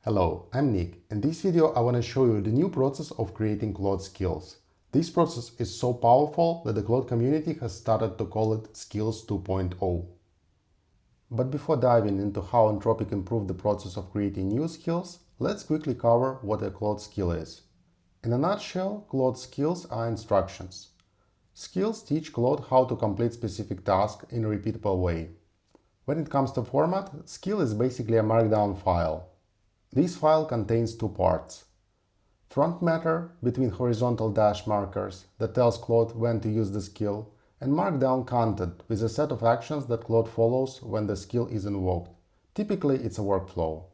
Hello, I'm Nick. In this video I want to show you the new process of creating Claude Skills. This process is so powerful that the Claude community has started to call it Skills 2.0. But before diving into how Anthropic improved the process of creating new skills, let's quickly cover what a Claude skill is. In a nutshell, Claude skills are instructions. Skills teach Claude how to complete specific tasks in a repeatable way. When it comes to format, skill is basically a markdown file. This file contains two parts. Front matter between horizontal dash markers that tells Claude when to use the skill, and markdown content with a set of actions that Claude follows when the skill is invoked. Typically, it's a workflow.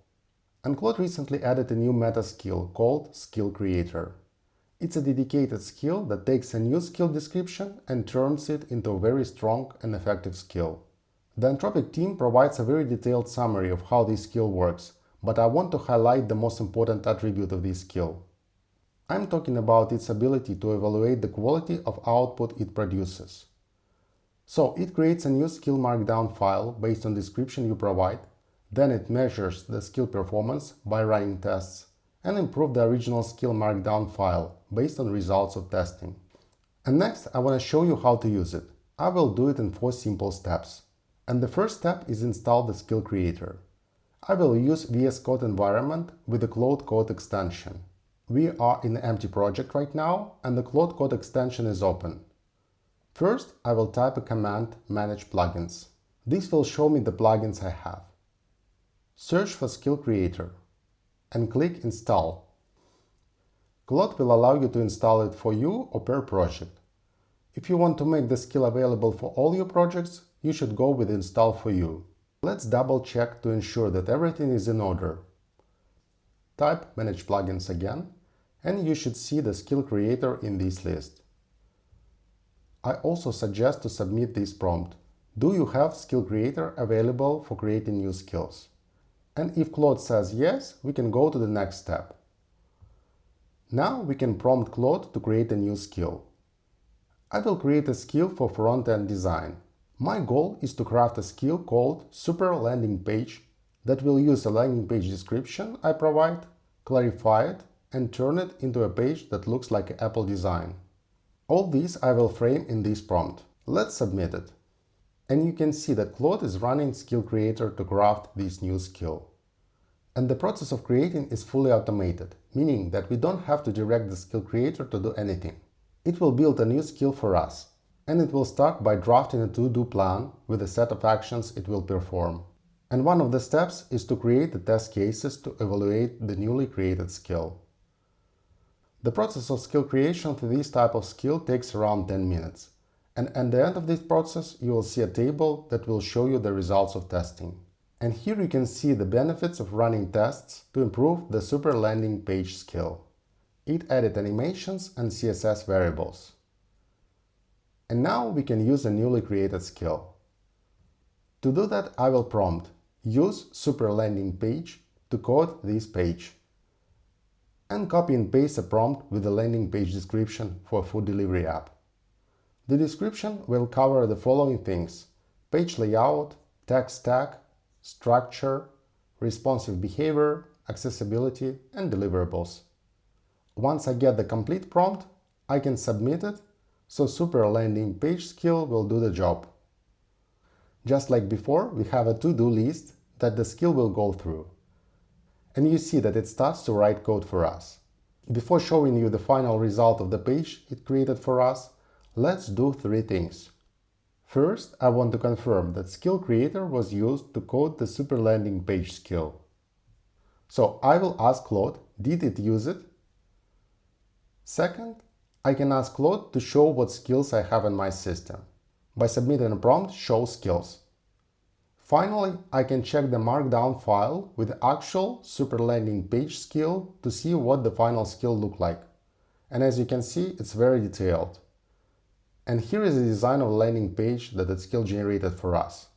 And Claude recently added a new meta skill called Skill Creator. It's a dedicated skill that takes a new skill description and turns it into a very strong and effective skill. The Anthropic team provides a very detailed summary of how this skill works, but I want to highlight the most important attribute of this skill. I'm talking about its ability to evaluate the quality of output it produces. So it creates a new skill markdown file based on the description you provide, then it measures the skill performance by running tests, and improves the original skill markdown file based on results of testing. And next I want to show you how to use it. I will do it in 4 simple steps. And the first step is install the Skill Creator. I will use VS Code environment with the Claude Code extension. We are in an empty project right now and the Claude Code extension is open. First, I will type a command Manage Plugins. This will show me the plugins I have. Search for Skill Creator and click Install. Claude will allow you to install it for you or per project. If you want to make the skill available for all your projects, you should go with Install for You. Let's double check to ensure that everything is in order. Type Manage Plugins again, and you should see the Skill Creator in this list. I also suggest to submit this prompt. Do you have Skill Creator available for creating new skills? And if Claude says yes, we can go to the next step. Now we can prompt Claude to create a new skill. I will create a skill for front-end design. My goal is to craft a skill called Super Landing Page that will use a landing page description I provide, clarify it, and turn it into a page that looks like an Apple design. All this I will frame in this prompt. Let's submit it. And you can see that Claude is running Skill Creator to craft this new skill. And the process of creating is fully automated, meaning that we don't have to direct the Skill Creator to do anything. It will build a new skill for us. And it will start by drafting a to-do plan with a set of actions it will perform. And one of the steps is to create the test cases to evaluate the newly created skill. The process of skill creation for this type of skill takes around 10 minutes. And at the end of this process, you will see a table that will show you the results of testing. And here you can see the benefits of running tests to improve the Super Landing Page skill. It added animations and CSS variables. And now we can use a newly created skill. To do that, I will prompt use Super Landing Page to code this page and copy and paste a prompt with the landing page description for a food delivery app. The description will cover the following things: page layout, text tag, structure, responsive behavior, accessibility, and deliverables. Once I get the complete prompt, I can submit it, so Super Landing Page skill will do the job. Just like before, we have a to-do list that the skill will go through. And you see that it starts to write code for us. Before showing you the final result of the page it created for us, let's do 3 things. First, I want to confirm that Skill Creator was used to code the Super Landing Page skill. So I will ask Claude, did it use it? Second, I can ask Claude to show what skills I have in my system by submitting a prompt show skills. Finally, I can check the markdown file with the actual Super Landing Page skill to see what the final skill looked like. And as you can see, it's very detailed. And here is the design of a landing page that the skill generated for us.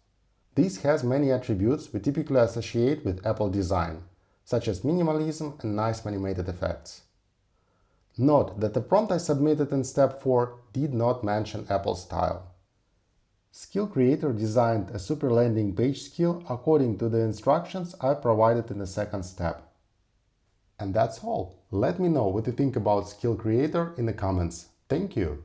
This has many attributes we typically associate with Apple design, such as minimalism and nice animated effects. Note that the prompt I submitted in step 4 did not mention Apple style. Skill Creator designed a Super Landing Page skill according to the instructions I provided in the second step. And that's all. Let me know what you think about Skill Creator in the comments. Thank you.